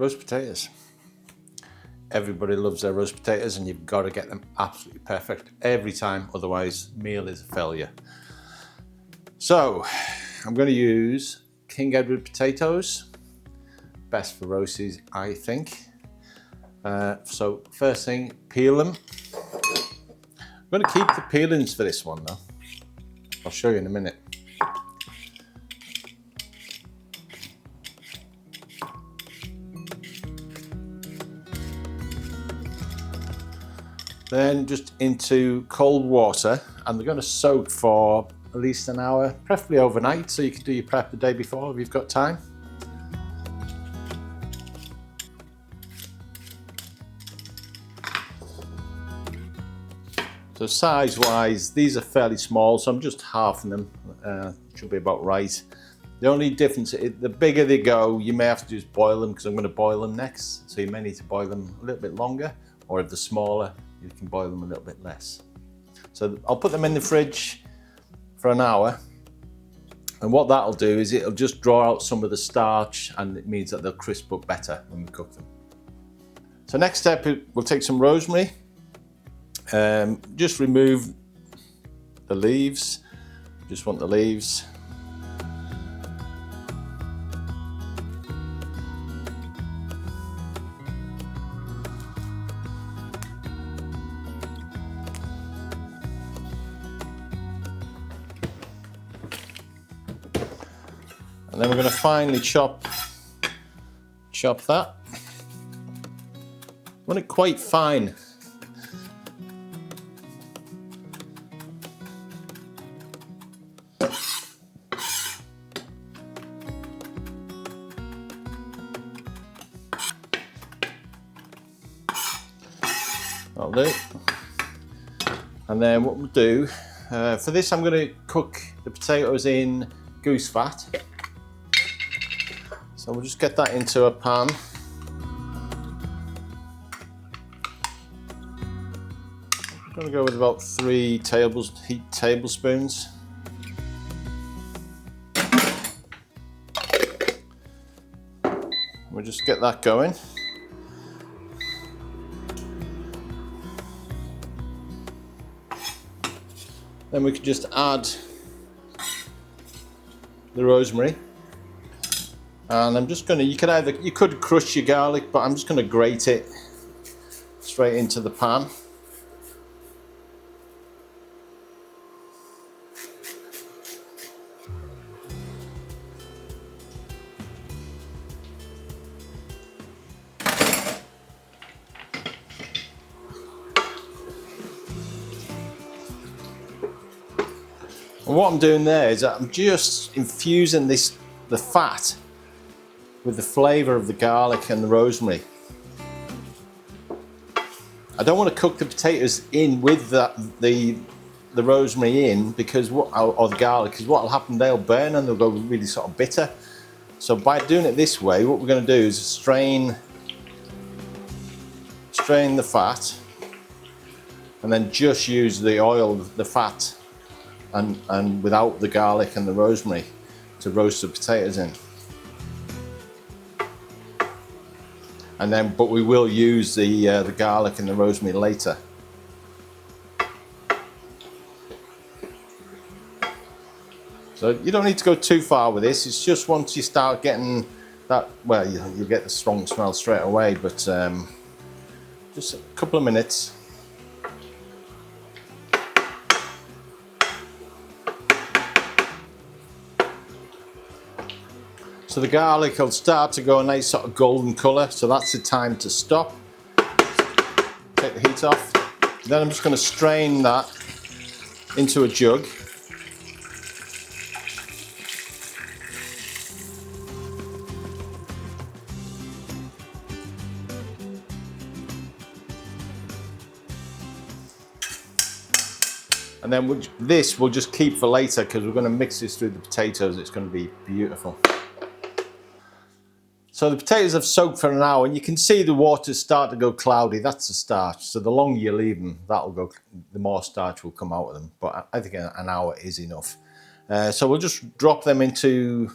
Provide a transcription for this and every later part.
Roast potatoes. Everybody loves their roast potatoes and you've got to get them absolutely perfect every time, otherwise meal is a failure. So I'm going to use King Edward potatoes, best for roasties I think. So first thing, peel them. I'm going to keep the peelings for this one though. I'll show you in a minute. Then just into cold water, and they're going to soak for at least an hour, preferably overnight, so you can do your prep the day before if you've got time. So size wise, these are fairly small, so I'm just halving them, should be about right. The only difference, the bigger they go, you may have to just boil them because I'm going to boil them next, so you may need to boil them a little bit longer, or if they're smaller, you can boil them a little bit less. So I'll put them in the fridge for an hour, and what that'll do is it'll just draw out some of the starch, and it means that they'll crisp up better when we cook them. So next step, we'll take some rosemary, just remove the leaves, just want the leaves. And then we're going to finely chop that. Want it quite fine. That'll do. And then what we'll do, for this I'm going to cook the potatoes in goose fat. So we'll just get that into a pan. I'm going to go with about 3 tablespoons. We'll just get that going. Then we can just add the rosemary. And I'm just going to, you could crush your garlic, but I'm just going to grate it straight into the pan. And what I'm doing there is I'm just infusing the fat with the flavour of the garlic and the rosemary. I don't want to cook the potatoes in with the rosemary in, because or the garlic, because what will happen, they'll burn and they'll go really sort of bitter. So by doing it this way, what we're going to do is strain the fat, and then just use the oil, the fat, and without the garlic and the rosemary to roast the potatoes in. And then, but we will use the garlic and the rosemary later. So you don't need to go too far with this. It's just once you start getting that, well, you'll get the strong smell straight away, but just a couple of minutes. So the garlic will start to go a nice sort of golden colour, so that's the time to stop. Take the heat off. Then I'm just going to strain that into a jug. And then this we'll just keep for later, because we're going to mix this through the potatoes. It's going to be beautiful. So the potatoes have soaked for an hour, and you can see the water start to go cloudy. That's the starch. So the longer you leave them, the more starch will come out of them. But I think an hour is enough. So we'll just drop them into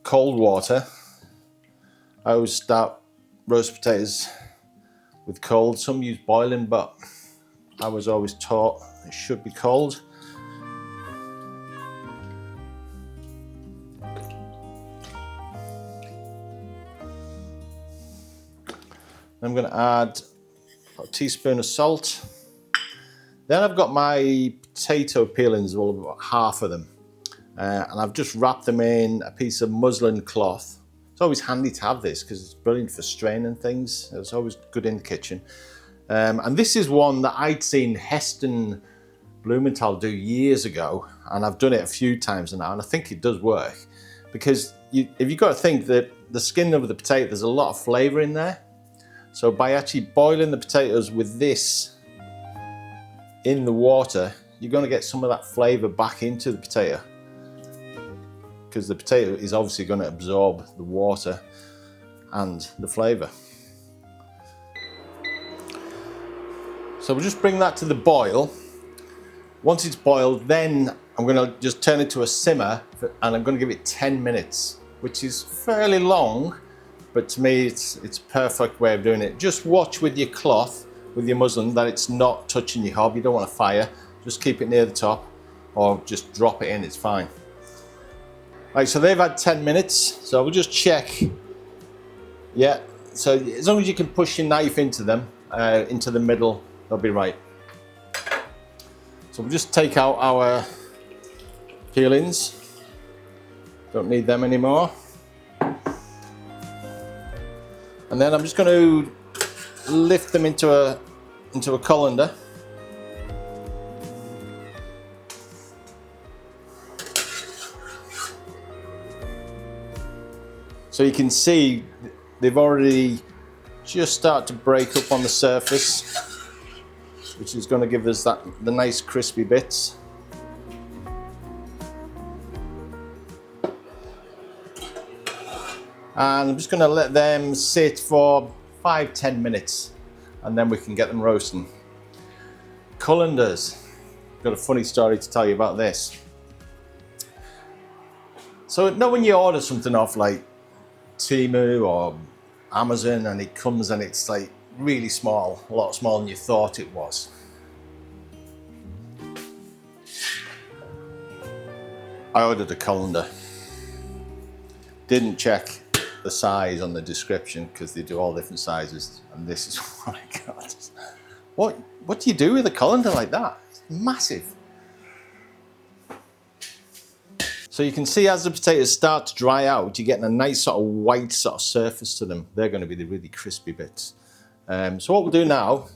cold water. I always start roast potatoes with cold. Some use boiling, but I was always taught it should be cold. I'm going to add a teaspoon of salt. Then I've got my potato peelings, well, about half of them. And I've just wrapped them in a piece of muslin cloth. It's always handy to have this because it's brilliant for straining things. It's always good in the kitchen. And this is one that I'd seen Heston Blumenthal do years ago, and I've done it a few times now, and I think it does work. Because if you've got to think that the skin of the potato, there's a lot of flavour in there. So by actually boiling the potatoes with this in the water, you're going to get some of that flavour back into the potato, because the potato is obviously going to absorb the water and the flavour. So we'll just bring that to the boil. Once it's boiled, then I'm going to just turn it to a simmer, and I'm going to give it 10 minutes, which is fairly long, but to me it's a perfect way of doing it. Just watch with your cloth, with your muslin, that it's not touching your hob. You don't want to fire. Just keep it near the top, or just drop it in, it's fine. Right, so they've had 10 minutes, so we'll just check. Yeah, so as long as you can push your knife into them, into the middle, they'll be right. So we'll just take out our peelings. Don't need them anymore. And then I'm just going to lift them into a colander. So you can see they've already just started to break up on the surface, which is going to give us the nice crispy bits. And I'm just going to let them sit for 5-10 minutes, and then we can get them roasting. Colanders. Got a funny story to tell you about this. So when you order something off like Temu or Amazon, and it comes and it's like really small, a lot smaller than you thought it was. I ordered a colander. Didn't check the size on the description because they do all different sizes, and this is what I got. What do you do with a colander like that? It's massive. So you can see as the potatoes start to dry out, you're getting a nice sort of white sort of surface to them. They're going to be the really crispy bits. So what we'll do now,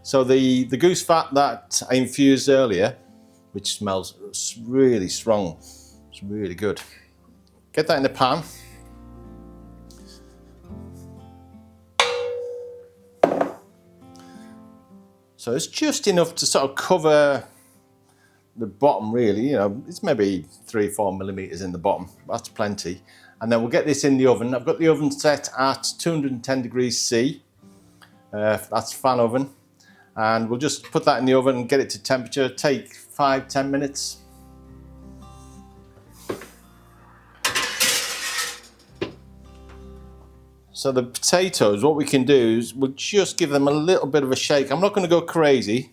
so the goose fat that I infused earlier, which smells really strong, it's really good. Get that in the pan. So it's just enough to sort of cover the bottom, really. You know, it's maybe 3-4 millimeters in the bottom. That's plenty. And then we'll get this in the oven. I've got the oven set at 210 degrees C. That's fan oven. And we'll just put that in the oven and get it to temperature. Take 5-10 minutes. So the potatoes, what we can do is we'll just give them a little bit of a shake. I'm not going to go crazy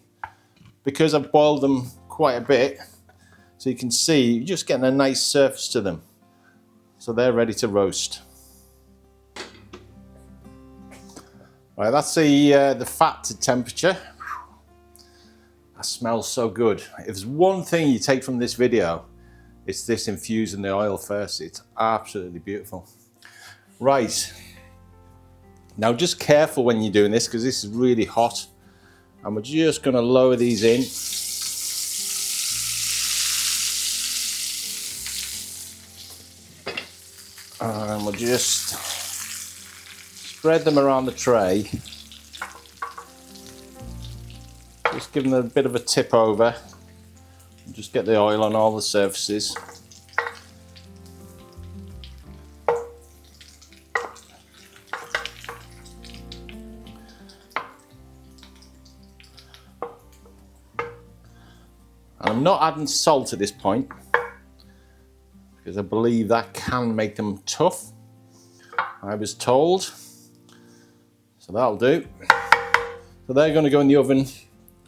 because I've boiled them quite a bit. So you can see you're just getting a nice surface to them. So they're ready to roast. Right, that's the fat to temperature. That smells so good. If there's one thing you take from this video, it's this infusing the oil first. It's absolutely beautiful. Right. Now just careful when you're doing this because this is really hot, and we're just going to lower these in. And we'll just spread them around the tray. Just give them a bit of a tip over. Just get the oil on all the surfaces. I'm not adding salt at this point because I believe that can make them tough, I was told. So that'll do. So they're going to go in the oven,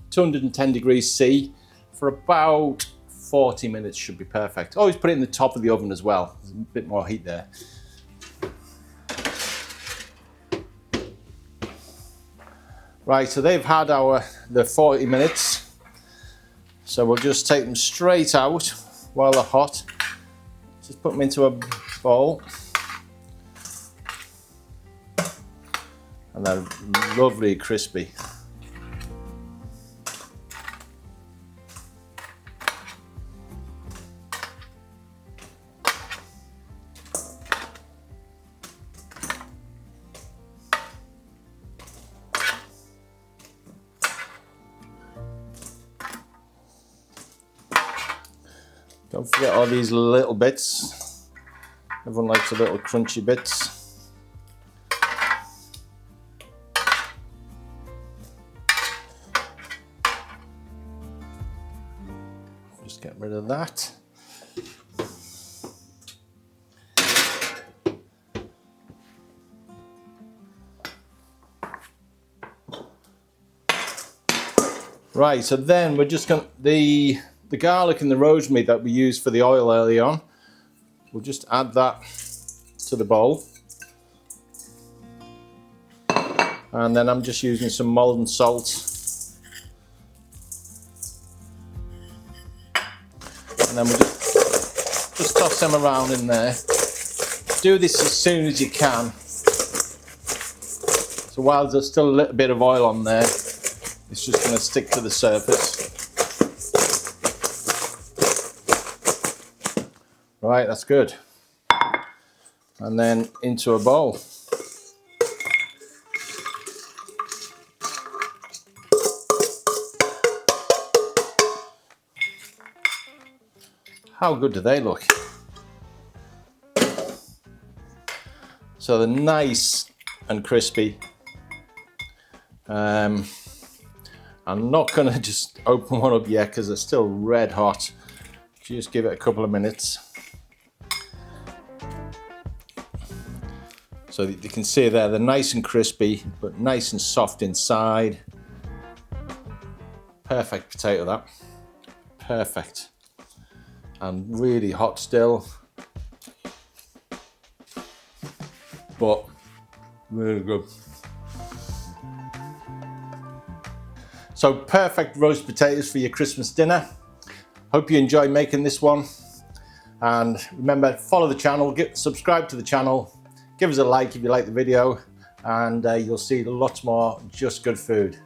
210 degrees C, for about 40 minutes should be perfect. Always put it in the top of the oven as well. There's a bit more heat there. Right, so they've had the 40 minutes. So we'll just take them straight out while they're hot. Just put them into a bowl. And they're lovely crispy. Don't forget all these little bits. Everyone likes the little crunchy bits. Just get rid of that. Right, so then we're just going to, the garlic and the rosemary that we used for the oil early on, we'll just add that to the bowl. And then I'm just using some molten salt. And then we'll just toss them around in there. Do this as soon as you can. So while there's still a little bit of oil on there, it's just going to stick to the surface. Right, that's good. And then into a bowl. How good do they look? So they're nice and crispy. I'm not going to just open one up yet because they're still red hot. Just give it a couple of minutes. So you can see there, they're nice and crispy, but nice and soft inside. Perfect potato, that. Perfect. And really hot still. But really good. So perfect roast potatoes for your Christmas dinner. Hope you enjoy making this one. And remember, follow the channel, subscribe to the channel. Give us a like if you like the video, and you'll see lots more just good food.